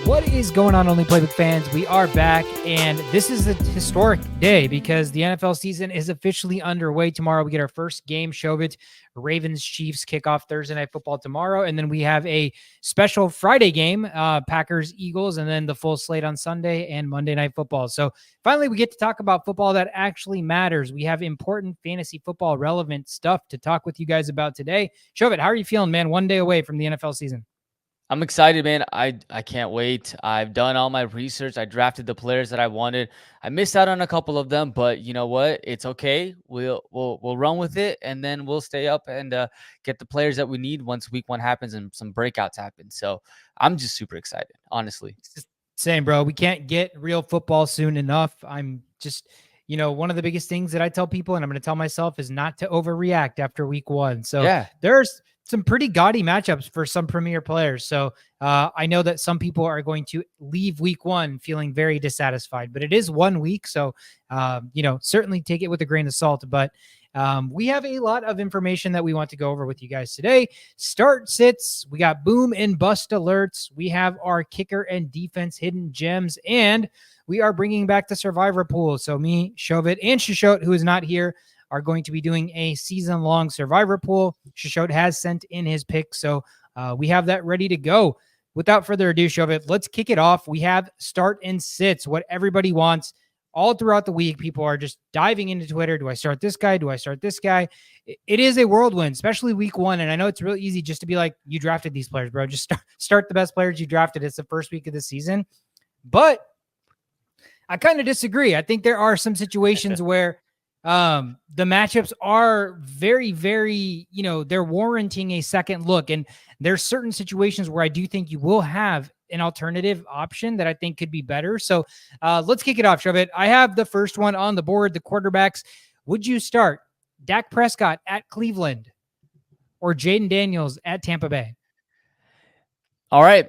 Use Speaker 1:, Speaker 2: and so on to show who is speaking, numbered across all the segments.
Speaker 1: What is going on, Only Playbook fans? We are back, and this is a historic day because the NFL season is officially underway. Tomorrow, we get our first game. Show it. Ravens-Chiefs kick off Thursday Night Football tomorrow, and then we have a special Friday game, Packers-Eagles, and then the full slate on Sunday and Monday Night Football. So finally, we get to talk about football that actually matters. We have important fantasy football relevant stuff to talk with you guys about today. Shovit, how are you feeling, man? One day away from the NFL season.
Speaker 2: I'm excited, man. I can't wait. I've done all my research. I drafted the players that I wanted. I missed out on a couple of them, but you know what? It's okay. We'll run with it, and then we'll stay up and get the players that we need once week 1 happens and some breakouts happen. So I'm just super excited, honestly.
Speaker 1: Same, bro. We can't get real football soon enough. I'm just, one of the biggest things that I tell people, and I'm going to tell myself, is not to overreact after week 1. So
Speaker 2: yeah,
Speaker 1: there's some pretty gaudy matchups for some premier players. So I know that some people are going to leave week 1 feeling very dissatisfied, but it is 1 week. So, certainly take it with a grain of salt. But we have a lot of information that we want to go over with you guys today. Start sits. We got boom and bust alerts. We have our kicker and defense hidden gems, and we are bringing back the survivor pool. So me, Shovit, and Shishot, who is not here, are going to be doing a season-long survivor pool. Shishot has sent in his pick, so we have that ready to go. Without further ado, Shovit, let's kick it off. We have start and sits, what everybody wants. All throughout the week, people are just diving into Twitter. Do I start this guy? Do I start this guy? It is a whirlwind, especially week 1. And I know it's really easy just to be like, you drafted these players, bro. Just start the best players you drafted. It's the first week of the season. But I kind of disagree. I think there are some situations where the matchups are very, very, they're warranting a second look. And there's certain situations where I do think you will have an alternative option that I think could be better. So let's kick it off, Shovit. I have the first one on the board, the quarterbacks. Would you start Dak Prescott at Cleveland or Jayden Daniels at Tampa Bay?
Speaker 2: All right.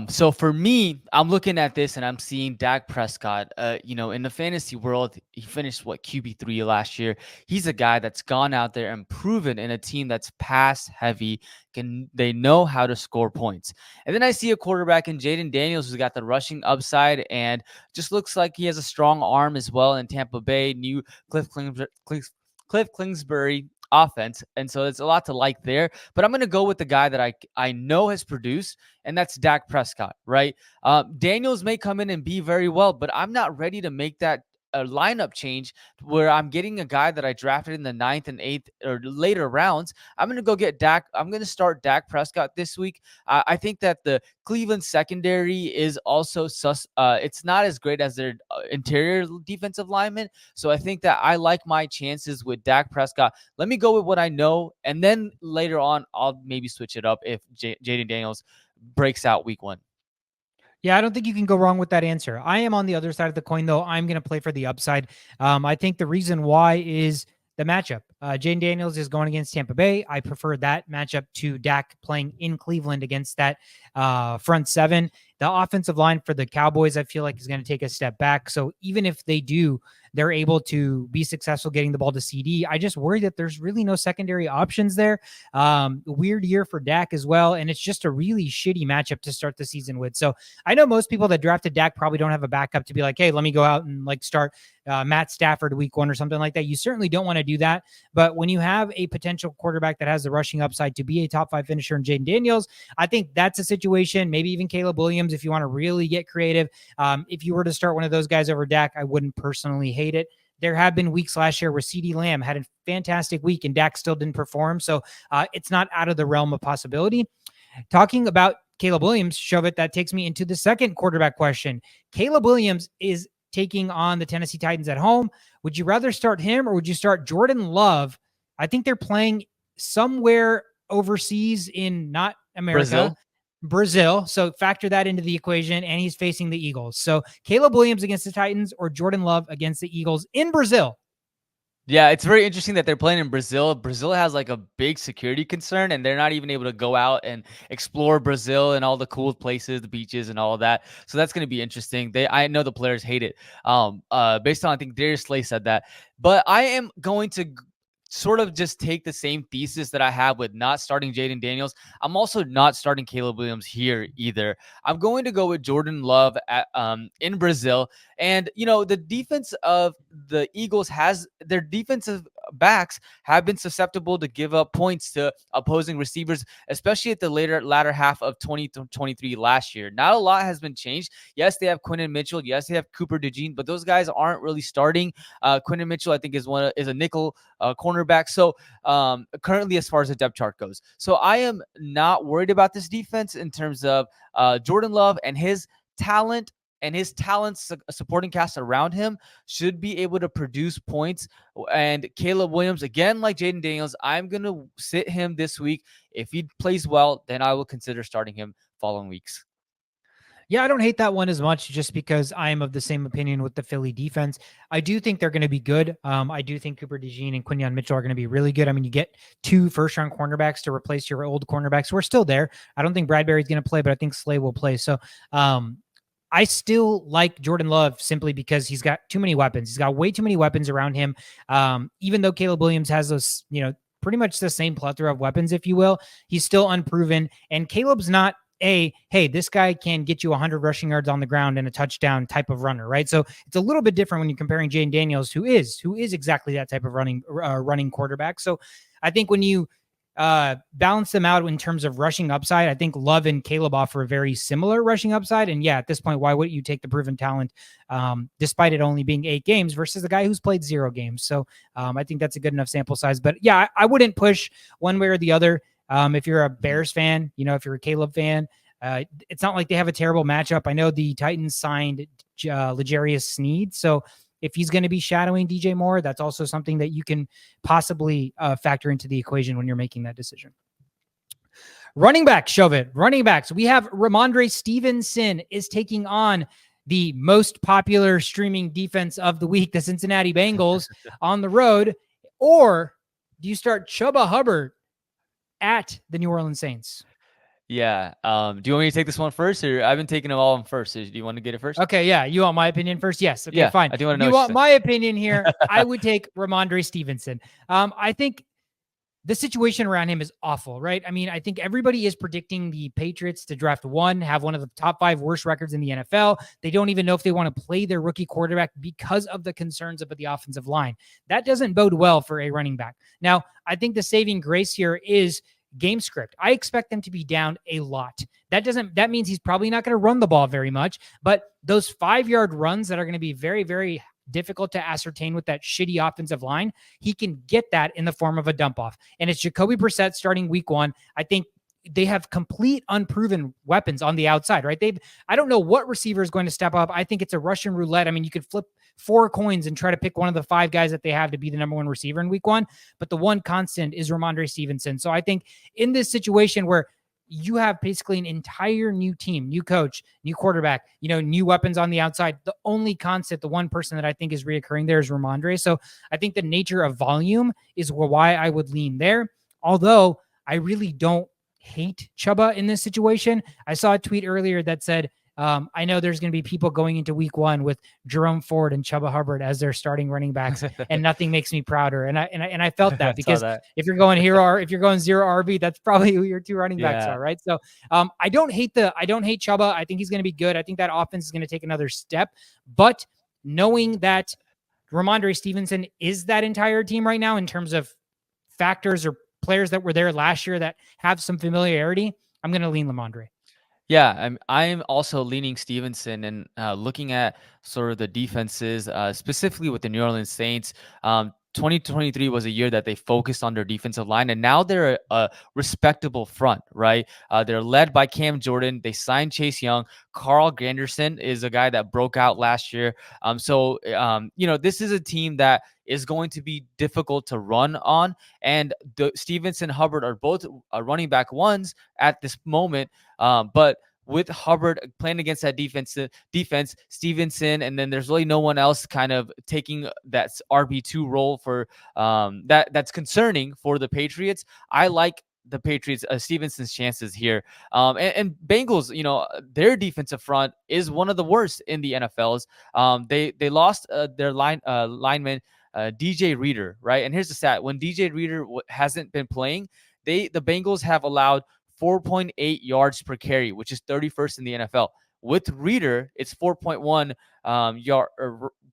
Speaker 2: So for me, I'm looking at this and I'm seeing Dak Prescott, in the fantasy world, he finished QB3 last year. He's a guy that's gone out there and proven in a team that's pass heavy. They know how to score points. And then I see a quarterback in Jayden Daniels who's got the rushing upside and just looks like he has a strong arm as well in Tampa Bay, new Cliff Kingsbury offense, and so it's a lot to like there. But I'm going to go with the guy that I know has produced, and that's Dak Prescott, right? Daniels may come in and be very well, but I'm not ready to make that a lineup change where I'm getting a guy that I drafted in the 9th and 8th or later rounds. I'm going to go get Dak. I'm going to start Dak Prescott this week. I think that the Cleveland secondary is also it's not as great as their interior defensive lineman. So I think that I like my chances with Dak Prescott. Let me go with what I know. And then later on, I'll maybe switch it up if Jayden Daniels breaks out week 1.
Speaker 1: Yeah, I don't think you can go wrong with that answer. I am on the other side of the coin, though. I'm going to play for the upside. I think the reason why is the matchup. Jayden Daniels is going against Tampa Bay. I prefer that matchup to Dak playing in Cleveland against that front seven. The offensive line for the Cowboys, I feel like, is going to take a step back. So even if they're able to be successful getting the ball to CD. I just worry that there's really no secondary options there. Weird year for Dak as well, and it's just a really shitty matchup to start the season with. So I know most people that drafted Dak probably don't have a backup to be like, hey, let me go out and start Matt Stafford week 1 or something like that. You certainly don't want to do that. But when you have a potential quarterback that has the rushing upside to be a top 5 finisher in Jayden Daniels, I think that's a situation, maybe even Caleb Williams, if you want to really get creative. If you were to start one of those guys over Dak, I wouldn't personally hate it. There have been weeks last year where CeeDee Lamb had a fantastic week and Dak still didn't perform. So it's not out of the realm of possibility. Talking about Caleb Williams, Shovit, that takes me into the second quarterback question. Caleb Williams is taking on the Tennessee Titans at home. Would you rather start him or would you start Jordan Love? I think they're playing somewhere overseas in not America. Brazil. So factor that into the equation, and he's facing the Eagles. So Caleb Williams against the Titans or Jordan Love against the Eagles in Brazil.
Speaker 2: Yeah, it's very interesting that they're playing in Brazil. Brazil has a big security concern, and they're not even able to go out and explore Brazil and all the cool places, the beaches and all of that. So that's going to be interesting. I know the players hate it. Based on, I think Darius Slay said that. But I am going to sort of just take the same thesis that I have with not starting Jayden Daniels, I'm also not starting Caleb Williams here either. I'm going to go with Jordan Love in Brazil. And, the defense of the Eagles their defensive backs have been susceptible to give up points to opposing receivers, especially at the latter half of 2023 last year. Not a lot has been changed. Yes, they have Quinton Mitchell. Yes, they have Cooper DeJean, but those guys aren't really starting. Quinton Mitchell, I think, is a nickel cornerback. So currently, as far as the depth chart goes, so I am not worried about this defense in terms of Jordan Love and his talent. And his talents, supporting cast around him, should be able to produce points. And Caleb Williams, again, like Jayden Daniels, I'm going to sit him this week. If he plays well, then I will consider starting him following weeks.
Speaker 1: Yeah, I don't hate that one as much just because I'm of the same opinion with the Philly defense. I do think they're going to be good. I do think Cooper DeJean and Quinyon Mitchell are going to be really good. I mean, you get 2 first-round cornerbacks to replace your old cornerbacks. We're still there. I don't think Bradbury's going to play, but I think Slay will play. So I still like Jordan Love simply because he's got too many weapons. He's got way too many weapons around him. Even though Caleb Williams has those, pretty much the same plethora of weapons, if you will, he's still unproven. And Caleb's not hey, this guy can get you 100 rushing yards on the ground and a touchdown type of runner, right? So it's a little bit different when you're comparing Jayden Daniels, who is exactly that type of running quarterback. So I think when you balance them out in terms of rushing upside, I think Love and Caleb offer a very similar rushing upside. And yeah, at this point, why wouldn't you take the proven talent despite it only being 8 games versus the guy who's played 0 games? So I think that's a good enough sample size. But yeah, I wouldn't push one way or the other. If you're a Bears fan, if you're a Caleb fan, it's not like they have a terrible matchup. I know the Titans signed L'Jarius Sneed, so if he's going to be shadowing DJ Moore, that's also something that you can possibly factor into the equation when you're making that decision. Running back, Chauvin. Running backs. We have Rhamondre Stevenson is taking on the most popular streaming defense of the week, the Cincinnati Bengals, on the road. Or do you start Chubba Hubbard at the New Orleans Saints?
Speaker 2: Yeah. Do you want me to take this one first, or I've been taking them all on first? So do you want to get it first?
Speaker 1: Okay. Yeah. You want my opinion first? Yes. Okay.
Speaker 2: Yeah,
Speaker 1: fine.
Speaker 2: I do want to know.
Speaker 1: You want my opinion here? I would take Rhamondre Stevenson. I think the situation around him is awful, right? I mean, I think everybody is predicting the Patriots to draft have one of the top 5 worst records in the NFL. They don't even know if they want to play their rookie quarterback because of the concerns about the offensive line. That doesn't bode well for a running back. Now, I think the saving grace here is game script. I expect them to be down a lot. That means he's probably not going to run the ball very much, but those 5-yard runs that are going to be very, very difficult to ascertain with that shitty offensive line, he can get that in the form of a dump off. And it's Jacoby Brissett starting week 1. I think they have complete unproven weapons on the outside, right? I don't know what receiver is going to step up. I think it's a Russian roulette. I mean, you could flip 4 coins and try to pick one of the 5 guys that they have to be the number 1 receiver in week 1. But the one constant is Rhamondre Stevenson. So I think in this situation where you have basically an entire new team, new coach, new quarterback, new weapons on the outside, the only constant, the one person that I think is reoccurring there is Rhamondre. So I think the nature of volume is why I would lean there. Although I really don't hate Chubba in this situation. I saw a tweet earlier that said, I know there's going to be people going into week 1 with Jerome Ford and Chubba Hubbard as their starting running backs, and nothing makes me prouder. And I felt that because if you're going 0 RB, that's probably who your 2 running backs are, right? So I don't hate Chubba. I think he's going to be good. I think that offense is going to take another step. But knowing that Rhamondre Stevenson is that entire team right now in terms of factors or players that were there last year that have some familiarity, I'm going to lean Rhamondre.
Speaker 2: Yeah, I'm also leaning Stevenson and looking at sort of the defenses, specifically with the New Orleans Saints. 2023 was a year that they focused on their defensive line, and now they're a respectable front, right? They're led by Cam Jordan. They signed Chase Young. Carl Granderson is a guy that broke out last year. So this is a team that is going to be difficult to run on, and Stevenson, Hubbard are both running back 1s at this moment, but with Hubbard playing against that defense, Stevenson, and then there's really no one else kind of taking that RB2 role for that's concerning for the Patriots. I like the Patriots, Stevenson's chances here. And Bengals, their defensive front is one of the worst in the NFLs. They lost their lineman DJ Reader, right? And here's the stat: when DJ Reader hasn't been playing, the Bengals have allowed 4.8 yards per carry, which is 31st in the NFL. With Reader, it's 4.1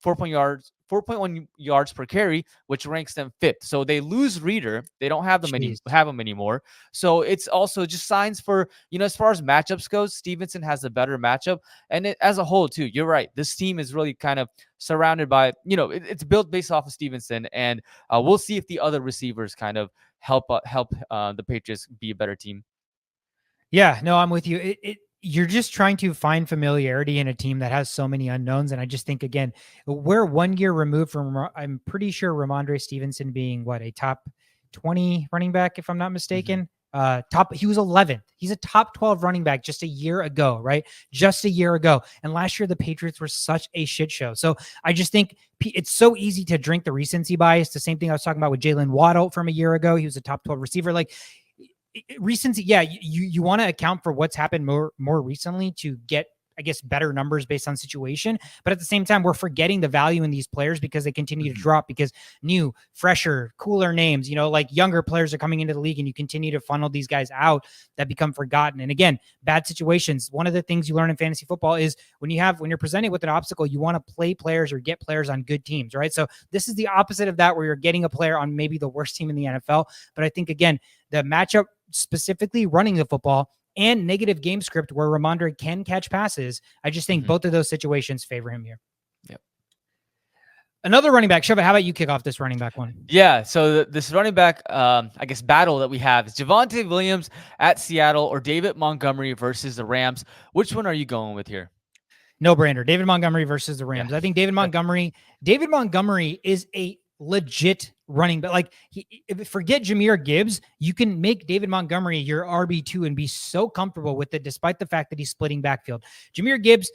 Speaker 2: 4.1 yards per carry, which ranks them fifth. So they lose Reader. They don't have them anymore. So it's also just signs for, as far as matchups goes, Stevenson has a better matchup. And as a whole, too, you're right. This team is really kind of surrounded by, it's built based off of Stevenson. And we'll see if the other receivers kind of help the Patriots be a better team.
Speaker 1: Yeah, no, I'm with you. You're just trying to find familiarity in a team that has so many unknowns. And I just think, again, we're 1 year removed from, I'm pretty sure Rhamondre Stevenson being a top 20 running back, if I'm not mistaken. He was 11th. He's a top 12 running back just a year ago, right? Just a year ago. And last year, the Patriots were such a shit show. So I just think it's so easy to drink the recency bias. The same thing I was talking about with Jaylen Waddle from a year ago. He was a top 12 receiver. Like, recency, yeah, you want to account for what's happened more recently to get, I guess, better numbers based on situation. But at the same time, we're forgetting the value in these players because they continue to drop, because new, fresher, cooler names, like younger players are coming into the league, and you continue to funnel these guys out that become forgotten. And again, bad situations. One of the things you learn in fantasy football is when you're presented with an obstacle, you want to play players or get players on good teams, right? So this is the opposite of that, where you're getting a player on maybe the worst team in the NFL. But I think, again, the matchup, specifically running the football, and negative game script where Rhamondre can catch passes, I just think both of those situations favor him here.
Speaker 2: Yep.
Speaker 1: Another running back. Chubba, how about you kick off this running back one?
Speaker 2: Yeah, so this running back, I guess, battle that we have is Javonte Williams at Seattle or David Montgomery versus the Rams. Which one are you going with here?
Speaker 1: No brainer. David Montgomery versus the Rams. Yeah. I think David Montgomery is a legit running back. Like, forget Jahmyr Gibbs. You can make David Montgomery your RB2 and be so comfortable with it, despite the fact that he's splitting backfield. Jahmyr Gibbs,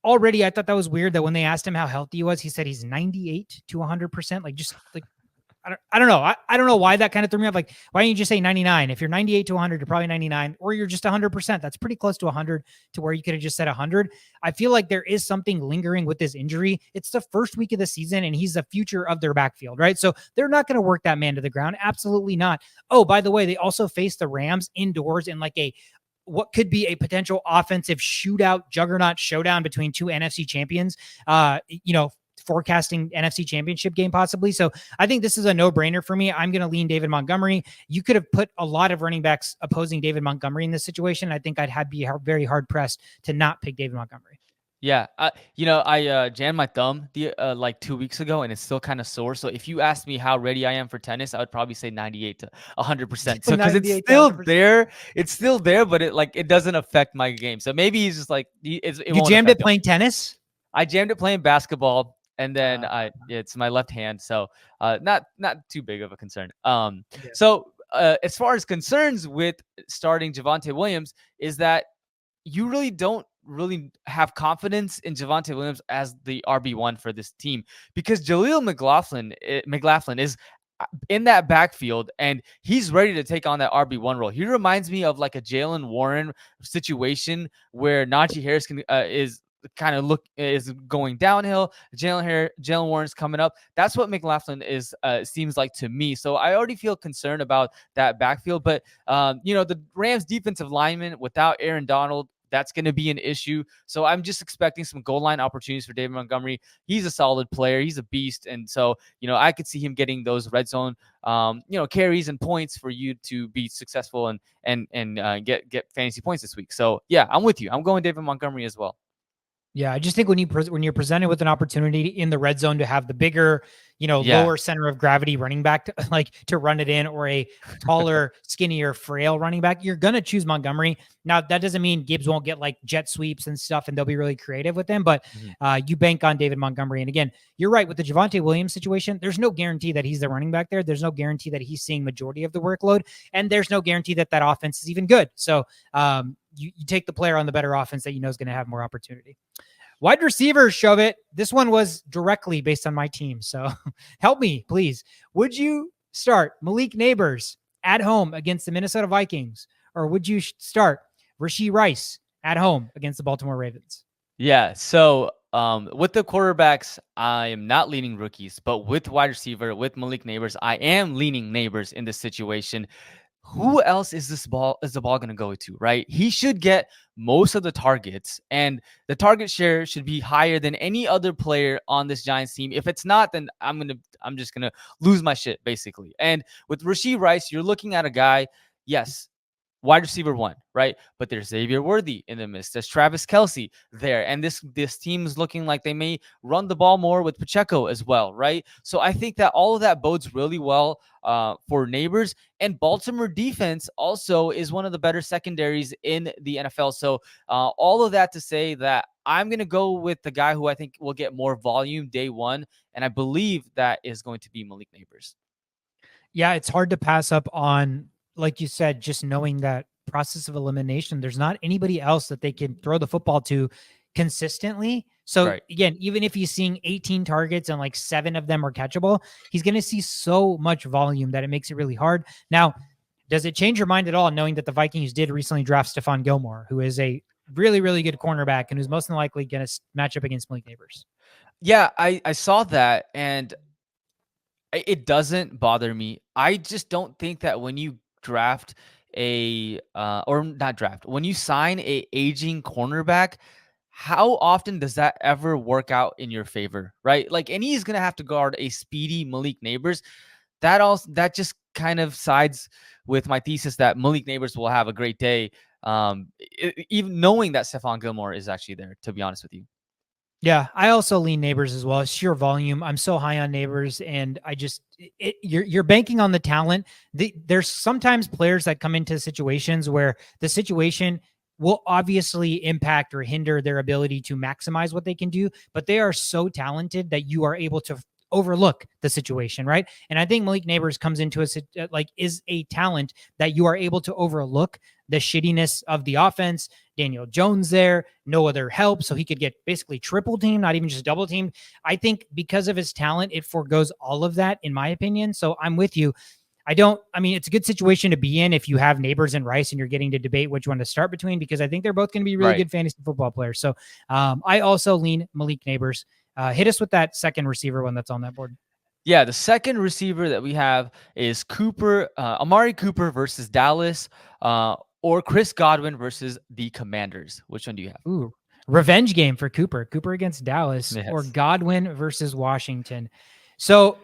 Speaker 1: already, I thought that was weird that when they asked him how healthy he was, he said he's 98 to 100%. Like, just like, I don't know. I don't know why that kind of threw me off. Like, why don't you just say 99? If you're 98 to 100, you're probably 99, or you're just 100%. That's pretty close to 100 to where you could have just said 100. I feel like there is something lingering with this injury. It's the first week of the season, and he's the future of their backfield, right? So they're not going to work that man to the ground. Absolutely not. Oh, by the way, they also face the Rams indoors in like what could be a potential offensive shootout, juggernaut showdown between two NFC champions. Forecasting NFC championship game possibly. So I think this is a no-brainer for me. I'm going to lean David Montgomery. You could have put a lot of running backs opposing David Montgomery in this situation. I think I'd be very hard pressed to not pick David Montgomery.
Speaker 2: Yeah. I jammed my thumb like 2 weeks ago, and it's still kind of sore. So if you ask me how ready I am for tennis, I would probably say 98 to 100%. So because it's still there, but it doesn't affect my game. So maybe he's just like, you
Speaker 1: jammed it playing tennis?
Speaker 2: I jammed it playing basketball. And then it's my left hand, so not too big of a concern. So as far as concerns with starting Javonte Williams is that you really don't have confidence in Javonte Williams as the RB1 for this team, because Jaleel McLaughlin is in that backfield, and he's ready to take on that RB1 role. He reminds me of like a Jaylen Warren situation where Najee Harris is going downhill. Jaylen Warren's coming up. That's what McLaughlin seems like to me. So I already feel concerned about that backfield. But the Rams defensive lineman without Aaron Donald, that's going to be an issue. So I'm just expecting some goal line opportunities for David Montgomery. He's a solid player. He's a beast. And so, I could see him getting those red zone, carries and points for you to be successful and get fantasy points this week. So yeah, I'm with you. I'm going David Montgomery as well.
Speaker 1: Yeah, I just think when you're presented with an opportunity in the red zone to have the bigger, lower center of gravity running back to run it in, or a taller, skinnier, frail running back, you're going to choose Montgomery. Now, that doesn't mean Gibbs won't get like jet sweeps and stuff, and they'll be really creative with them, but you bank on David Montgomery. And again, you're right with the Javonte Williams situation. There's no guarantee that he's the running back there. There's no guarantee that he's seeing majority of the workload, and there's no guarantee that offense is even good. So you take the player on the better offense that is going to have more opportunity. Wide receivers, shove it. This one was directly based on my team, so help me, please. Would you start Malik Nabers at home against the Minnesota Vikings, or would you start Rashee Rice at home against the Baltimore Ravens?
Speaker 2: Yeah, so With the quarterbacks, I am not leaning rookies, but with wide receiver, with Malik Nabers, I am leaning Nabers in this situation. Who else is the ball going to go to, right? He should get most of the targets, and the target share should be higher than any other player on this Giants team. If it's not, then I'm just gonna lose my shit, basically. And with Rashee Rice, you're looking at a guy, yes, wide receiver one, right? But there's Xavier Worthy in the midst. There's Travis Kelce there. And this team is looking like they may run the ball more with Pacheco as well, right? So I think that all of that bodes really well for Nabers. And Baltimore defense also is one of the better secondaries in the NFL. So all of that to say that I'm going to go with the guy who I think will get more volume day one. And I believe that is going to be Malik Nabers.
Speaker 1: Yeah, it's hard to pass up on, like you said, just knowing that process of elimination. There's not anybody else that they can throw the football to consistently. So
Speaker 2: Right.
Speaker 1: again, even if he's seeing 18 targets and like 7 of them are catchable, he's going to see so much volume that it makes it really hard. Now, does it change your mind at all knowing that the Vikings did recently draft Stephon Gilmore, who is a really, really good cornerback and who's most than likely going to match up against Malik Nabers?
Speaker 2: Yeah, I saw that, and it doesn't bother me. I just don't think that when you draft or not draft, when you sign a aging cornerback, how often does that ever work out in your favor, right? Like, and he's gonna have to guard a speedy Malik Nabers. That just kind of sides with my thesis that Malik Nabers will have a great day, even knowing that Stephon Gilmore is actually there, to be honest with you.
Speaker 1: Yeah, I also lean Nabers as well. It's sheer volume. I'm so high on Nabers, and I just you're banking on the talent. There's sometimes players that come into situations where the situation will obviously impact or hinder their ability to maximize what they can do, but they are so talented that you are able to overlook the situation, right? And I think Malik Nabers comes into is a talent that you are able to overlook the shittiness of the offense. Daniel Jones there, no other help, so he could get basically triple teamed, not even just double teamed. I think because of his talent, it forgoes all of that, in my opinion. So I'm with you. It's a good situation to be in if you have Nabers and Rice and you're getting to debate which one to start between, because I think they're both going to be really good fantasy football players. So I also lean Malik Nabers. Hit us with that second receiver one that's on that board.
Speaker 2: Yeah, the second receiver that we have is Amari Cooper versus Dallas, or Chris Godwin versus the Commanders. Which one do you have?
Speaker 1: Ooh, revenge game for Cooper. Cooper against Dallas,
Speaker 2: Yes.
Speaker 1: or Godwin versus Washington. So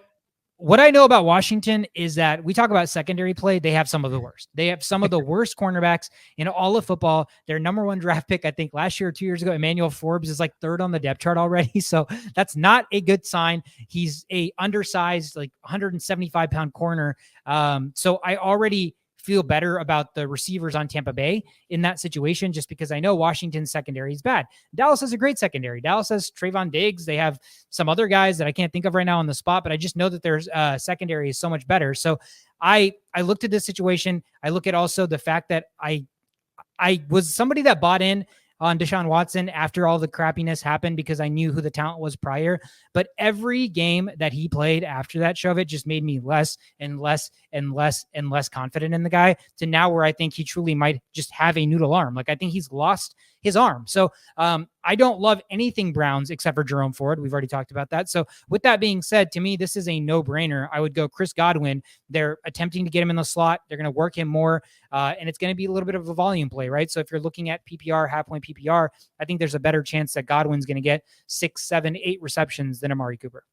Speaker 1: what I know about Washington is that we talk about secondary play. They have some of the worst. They have some of the worst cornerbacks in all of football. Their number one draft pick, I think last year or 2 years ago, Emmanuel Forbes, is like 3rd on the depth chart already. So that's not a good sign. He's a undersized, like 175-pound corner. So I already feel better about the receivers on Tampa Bay in that situation, just because I know Washington's secondary is bad. Dallas has a great secondary. Dallas has Trayvon Diggs. They have some other guys that I can't think of right now on the spot, but I just know that their secondary is so much better. So I looked at this situation. I look at also the fact that I was somebody that bought in on Deshaun Watson after all the crappiness happened because I knew who the talent was prior. But every game that he played after that shove it just made me less and less and less and less confident in the guy, to now where I think he truly might just have a noodle arm. Like, I think he's lost his arm. So I don't love anything Browns except for Jerome Ford. We've already talked about that. So with that being said, to me, this is a no-brainer. I would go Chris Godwin. They're attempting to get him in the slot. They're going to work him more, and it's going to be a little bit of a volume play, right? So if you're looking at PPR, half-point PPR, I think there's a better chance that Godwin's going to get 6, 7, 8 receptions than Amari Cooper.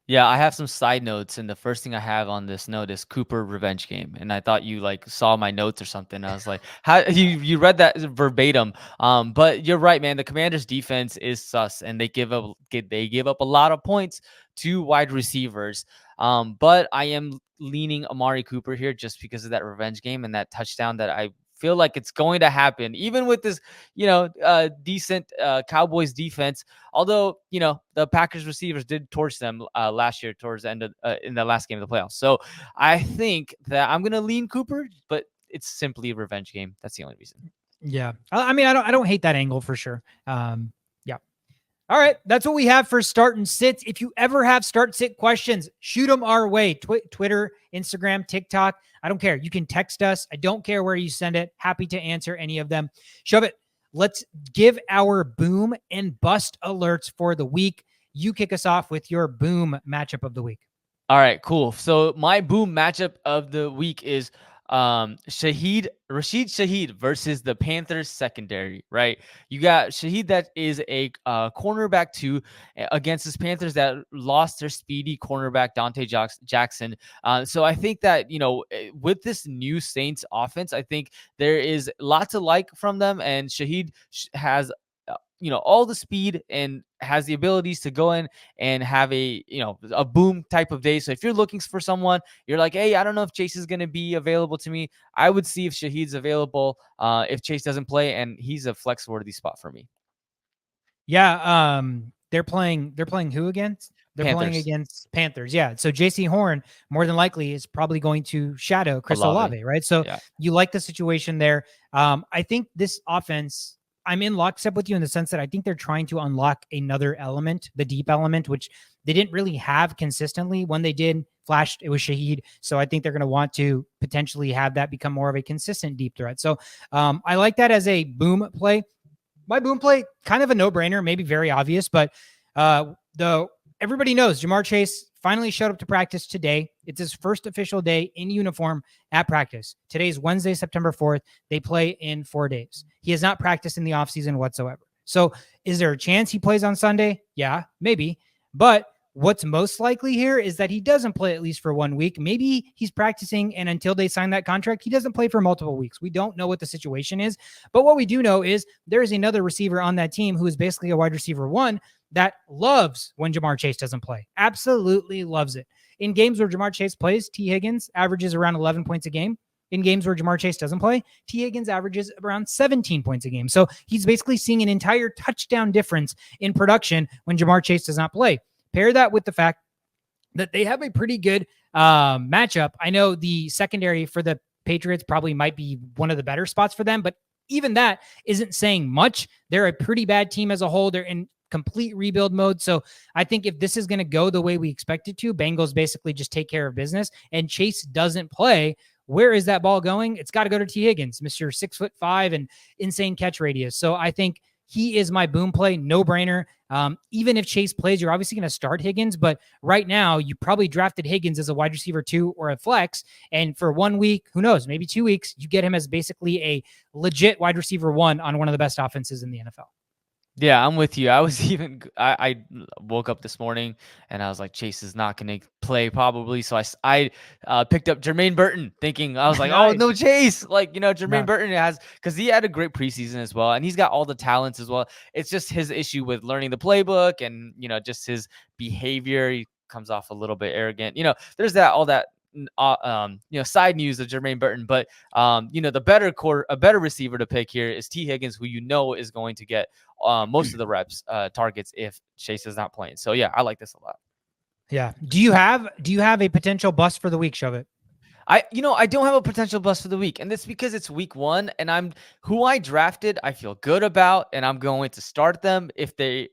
Speaker 2: Yeah, I have some side notes, and the first thing I have on this note is Cooper revenge game. And I thought you like saw my notes or something. I was like, how you read that verbatim. But you're right, man. The Commanders defense is sus, and they give up a lot of points to wide receivers. But I am leaning Amari Cooper here just because of that revenge game and that touchdown that I feel like it's going to happen, even with this, decent Cowboys defense. Although, the Packers receivers did torch them last year towards the end of in the last game of the playoffs. So I think that I'm going to lean Cooper, but it's simply a revenge game. That's the only reason.
Speaker 1: Yeah. I don't hate that angle for sure. Yeah. All right. That's what we have for start and sits. If you ever have start sit questions, shoot them our way. Twitter, Instagram, TikTok. I don't care. You can text us. I don't care where you send it. Happy to answer any of them. Shove it. let's give our boom and bust alerts for the week. You kick us off with your boom matchup of the week.
Speaker 2: All right, cool. So my boom matchup of the week is Rashid Shaheed versus the Panthers secondary, right? You got Shaheed, that is a cornerback too, against this Panthers that lost their speedy cornerback Dante Jackson. So I think that, with this new Saints offense, I think there is lots to like from them, and Shaheed has all the speed and has the abilities to go in and have a boom type of day. So if you're looking for someone, you're like, hey, I don't know if Chase is going to be available to me, I would see if Shaheed's available if Chase doesn't play, and he's a flex worthy spot for me.
Speaker 1: Yeah, they're playing who against? They're
Speaker 2: Panthers.
Speaker 1: playing against Panthers. Yeah. So JC Horn more than likely is probably going to shadow Chris Olave, right? So you like the situation there. I think this offense, I'm in lockstep with you in the sense that I think they're trying to unlock another element, the deep element, which they didn't really have consistently. When they did flashed, it was Shaheed. So I think they're going to want to potentially have that become more of a consistent deep threat. So I like that as a boom play. My boom play, kind of a no-brainer, maybe very obvious, but though everybody knows Ja'Marr Chase finally showed up to practice today. It's his first official day in uniform at practice. Today's Wednesday, September 4th. They play in 4 days. He has not practiced in the offseason whatsoever. So is there a chance he plays on Sunday? Yeah, maybe. But what's most likely here is that he doesn't play at least for 1 week. Maybe he's practicing, and until they sign that contract, he doesn't play for multiple weeks. We don't know what the situation is. But what we do know is there is another receiver on that team who is basically a wide receiver one that loves when Ja'Marr Chase doesn't play. Absolutely loves it. In games where Ja'Marr Chase plays, T. Higgins averages around 11 points a game. In games where Ja'Marr Chase doesn't play, T. Higgins averages around 17 points a game. So he's basically seeing an entire touchdown difference in production when Ja'Marr Chase does not play. Pair that with the fact that they have a pretty good matchup. I know the secondary for the Patriots probably might be one of the better spots for them, but even that isn't saying much. They're a pretty bad team as a whole. They're in complete rebuild mode. So I think if this is going to go the way we expect it to, Bengals basically just take care of business and Chase doesn't play, where is that ball going? It's got to go to T. Higgins, Mr. 6'5" and insane catch radius. So I think he is my boom play, no brainer. Even if Chase plays, you're obviously going to start Higgins, but right now you probably drafted Higgins as a wide receiver 2 or a flex. And for 1 week, who knows, maybe 2 weeks, you get him as basically a legit wide receiver 1 on one of the best offenses in the NFL.
Speaker 2: Yeah, I'm with you. I woke up this morning and I was like, Chase is not going to play probably. So I picked up Jermaine Burton thinking, I was like, nice. Oh, no Chase. Jermaine Burton because he had a great preseason as well. And he's got all the talents as well. It's just his issue with learning the playbook and, just his behavior. He comes off a little bit arrogant. There's all that. Side news of Jermaine Burton, but a better receiver to pick here is T. Higgins, who is going to get most of the reps targets if Chase is not playing. So yeah, I like this a lot.
Speaker 1: Yeah. Do you have a potential bust for the week, Shove It?
Speaker 2: I don't have a potential bust for the week, and that's because it's week 1, and who I drafted, I feel good about, and I'm going to start them if they,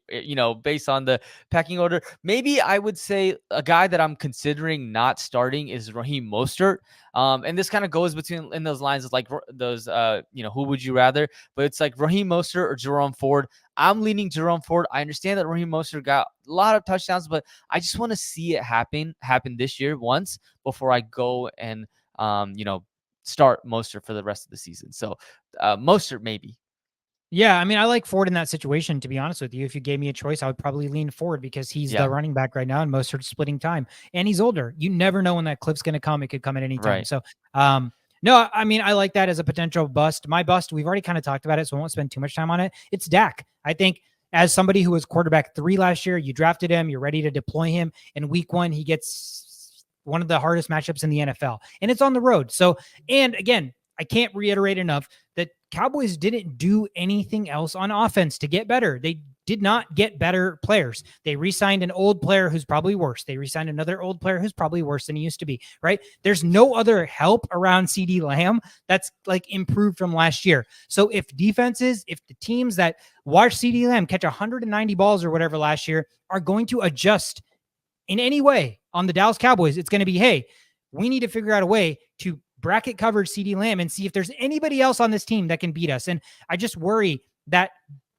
Speaker 2: based on the pecking order. Maybe I would say a guy that I'm considering not starting is Raheem Mostert. And this kind of goes in those lines of like those, who would you rather? But it's like Raheem Mostert or Jerome Ford. I'm leaning Jerome Ford. I understand that Raheem Mostert got a lot of touchdowns, but I just want to see it happen this year once before I go and, start Mostert for the rest of the season. So Mostert maybe.
Speaker 1: Yeah, I mean, I like Ford in that situation, to be honest with you. If you gave me a choice, I would probably lean Ford because he's the running back right now and Mostert's splitting time. And he's older. You never know when that cliff's going to come. It could come at any time. Right. So, no, I mean, I like that as a potential bust. My bust, we've already kind of talked about it, so I won't spend too much time on it. It's Dak. I think as somebody who was quarterback 3 last year, you drafted him, you're ready to deploy him. In week 1, he gets one of the hardest matchups in the NFL. And it's on the road. So, and again, I can't reiterate enough that Cowboys didn't do anything else on offense to get better. They did not get better players. They re-signed an old player who's probably worse. They re-signed another old player who's probably worse than he used to be, right? There's no other help around CD Lamb that's like improved from last year. So if the teams that watch CD Lamb catch 190 balls or whatever last year are going to adjust in any way on the Dallas Cowboys, it's going to be, hey, we need to figure out a way to bracket coverage CD Lamb and see if there's anybody else on this team that can beat us. And I just worry that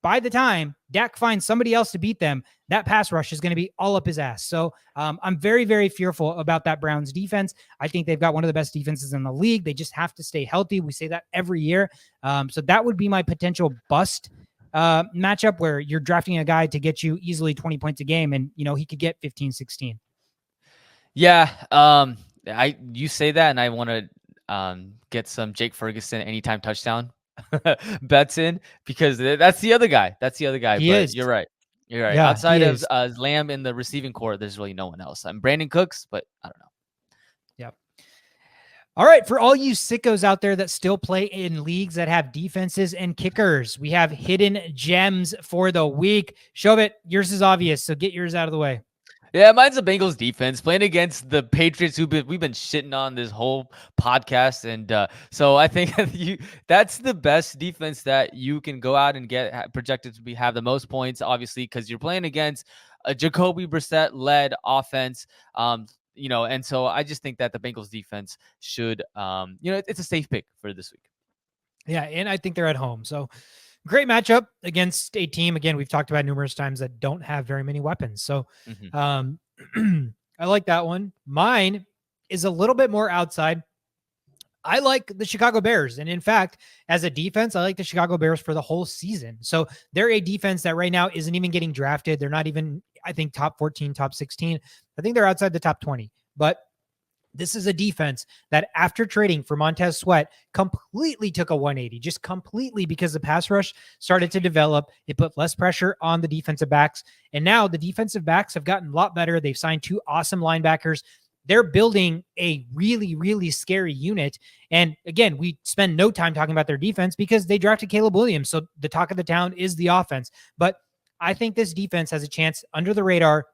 Speaker 1: by the time Dak finds somebody else to beat them, that pass rush is going to be all up his ass. So I'm very, very fearful about that Browns defense. I think they've got one of the best defenses in the league. They just have to stay healthy. We say that every year. So that would be my potential bust matchup, where you're drafting a guy to get you easily 20 points a game, and he could get 15, 16.
Speaker 2: Yeah. You say that, and I want to get some Jake Ferguson anytime touchdown bets in, because that's the other guy.
Speaker 1: He
Speaker 2: But
Speaker 1: is.
Speaker 2: you're right.
Speaker 1: Yeah,
Speaker 2: Outside
Speaker 1: he
Speaker 2: of
Speaker 1: is.
Speaker 2: Lamb in the receiving core, there's really no one else. I'm Brandon Cooks, but I don't know.
Speaker 1: Yep. All right, for all you sickos out there that still play in leagues that have defenses and kickers, we have hidden gems for the week. Shove it. Yours is obvious, so get yours out of the way.
Speaker 2: Yeah, mine's the Bengals defense playing against the Patriots, we've been shitting on this whole podcast, and so I think that's the best defense that you can go out and get projected to have the most points, obviously, because you're playing against a Jacoby Brissett led offense. And so I just think that the Bengals defense should, it's a safe pick for this week.
Speaker 1: Yeah, and I think they're at home, so great matchup against a team, again, we've talked about numerous times, that don't have very many weapons. So I like that one. Mine is a little bit more outside. I like the Chicago Bears. And in fact, as a defense, I like the Chicago Bears for the whole season. So they're a defense that right now isn't even getting drafted. They're not even, I think, top 14, top 16. I think they're outside the top 20. But this is a defense that, after trading for Montez Sweat, completely took a 180, just completely, because the pass rush started to develop. It put less pressure on the defensive backs. And now the defensive backs have gotten a lot better. They've signed 2 awesome linebackers. They're building a really, really scary unit. And again, we spend no time talking about their defense because they drafted Caleb Williams. So the talk of the town is the offense. But I think this defense has a chance under the radar.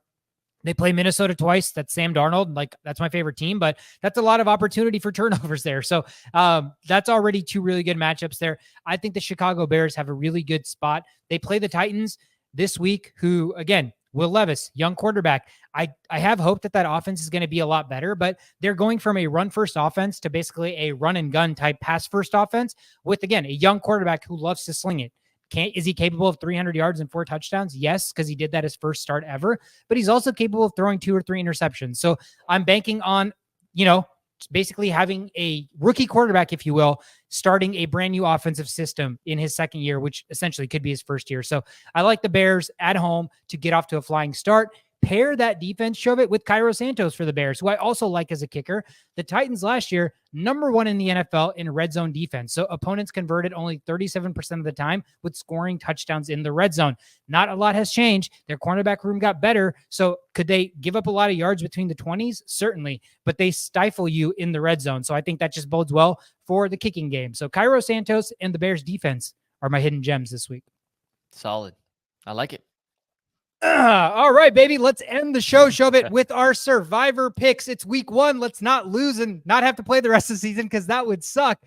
Speaker 1: They play Minnesota twice. That's Sam Darnold. Like, that's my favorite team, but that's a lot of opportunity for turnovers there. So that's already 2 really good matchups there. I think the Chicago Bears have a really good spot. They play the Titans this week, who, again, Will Levis, young quarterback. I have hope that offense is going to be a lot better, but they're going from a run-first offense to basically a run-and-gun type pass-first offense with, again, a young quarterback who loves to sling it. Is he capable of 300 yards and 4 touchdowns? Yes, because he did that his first start ever, but he's also capable of throwing 2 or 3 interceptions. So I'm banking on, basically having a rookie quarterback, if you will, starting a brand new offensive system in his second year, which essentially could be his first year. So I like the Bears at home to get off to a flying start. Pair that defense, shove it with Cairo Santos for the Bears, who I also like as a kicker. The Titans last year, number 1 in the NFL in red zone defense. So opponents converted only 37% of the time with scoring touchdowns in the red zone. Not a lot has changed. Their cornerback room got better. So could they give up a lot of yards between the 20s? Certainly, but they stifle you in the red zone. So I think that just bodes well for the kicking game. So Cairo Santos and the Bears defense are my hidden gems this week.
Speaker 2: Solid. I like it.
Speaker 1: All right, baby. Let's end the show, Shove with our survivor picks. It's week 1. Let's not lose and not have to play the rest of the season, because that would suck.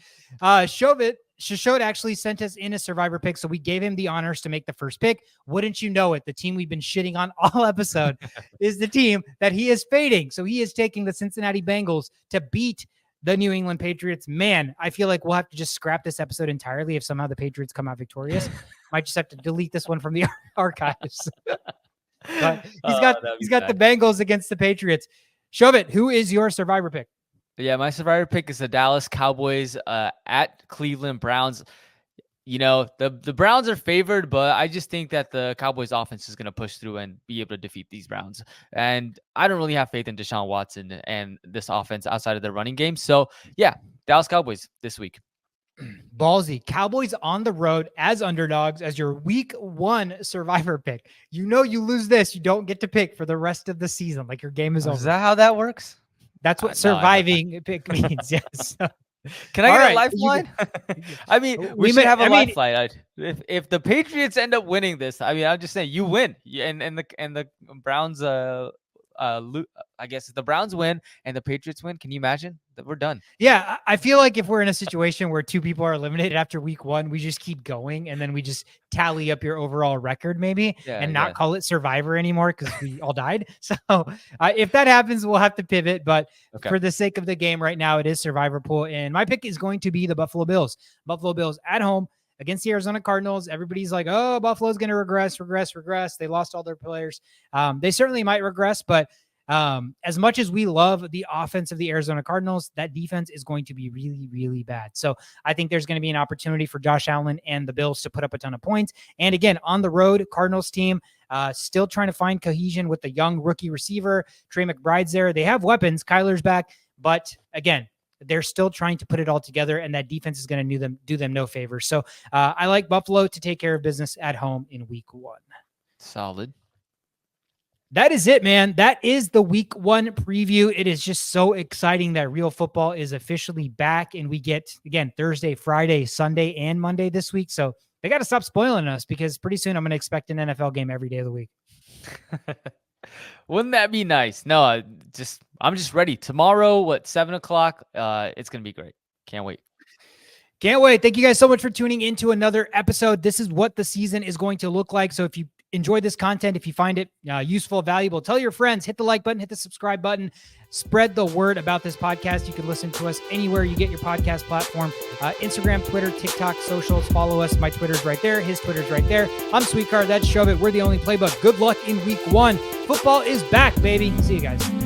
Speaker 1: Shashod actually sent us in a survivor pick, so we gave him the honors to make the first pick. Wouldn't you know it, the team we've been shitting on all episode is the team that he is fading. So he is taking the Cincinnati Bengals to beat the New England Patriots. Man, I feel like we'll have to just scrap this episode entirely if somehow the Patriots come out victorious. Might just have to delete this one from the archives. But he's got the Bengals against the Patriots. Shove it. Who is your survivor pick?
Speaker 2: Yeah, my survivor pick is the Dallas Cowboys at Cleveland Browns. The Browns are favored, but I just think that the Cowboys offense is going to push through and be able to defeat these Browns. And I don't really have faith in Deshaun Watson and this offense outside of the running game. So yeah, Dallas Cowboys this week.
Speaker 1: Ballsy. Cowboys on the road as underdogs as your week 1 survivor pick. You lose this, you don't get to pick for the rest of the season. Like, your game is over.
Speaker 2: Is that how that works?
Speaker 1: That's what surviving pick means. Yes.
Speaker 2: Can I get a lifeline? I mean, we should have a lifeline. If the Patriots end up winning this, I mean, I'm just saying you win, and the Browns I guess if the Browns win and the Patriots win, can you imagine that we're done?
Speaker 1: Yeah, I feel like if we're in a situation where 2 people are eliminated after week 1, we just keep going, and then we just tally up your overall record maybe, and not call it survivor anymore because we all died. So if that happens, we'll have to pivot. But for the sake of the game right now, it is survivor pool. And my pick is going to be the Buffalo Bills. Buffalo Bills at home against the Arizona Cardinals. Everybody's like, oh, Buffalo's going to regress. They lost all their players. They certainly might regress, but as much as we love the offense of the Arizona Cardinals, that defense is going to be really, really bad. So I think there's going to be an opportunity for Josh Allen and the Bills to put up a ton of points. And again, on the road, Cardinals team still trying to find cohesion with the young rookie receiver. Trey McBride's there. They have weapons. Kyler's back. But again, they're still trying to put it all together, and that defense is going to do them no favors. So I like Buffalo to take care of business at home in week 1.
Speaker 2: Solid.
Speaker 1: That is it, man. That is the week 1 preview. It is just so exciting that real football is officially back, and we get, again, Thursday, Friday, Sunday, and Monday this week. So they got to stop spoiling us, because pretty soon I'm going to expect an NFL game every day of the week.
Speaker 2: Wouldn't that be nice? No, I'm just ready. Tomorrow, 7:00? It's going to be great. Can't wait.
Speaker 1: Can't wait. Thank you guys so much for tuning into another episode. This is what the season is going to look like. So if you enjoy this content, if you find it useful, valuable, tell your friends, hit the like button, hit the subscribe button, spread the word about this podcast. You can listen to us anywhere you get your podcast platform, Instagram, Twitter, TikTok, socials. Follow us. My Twitter's right there. His Twitter's right there. I'm Sweetcard. That's Shove It. We're the only playbook. Good luck in week 1. Football is back, baby. See you guys.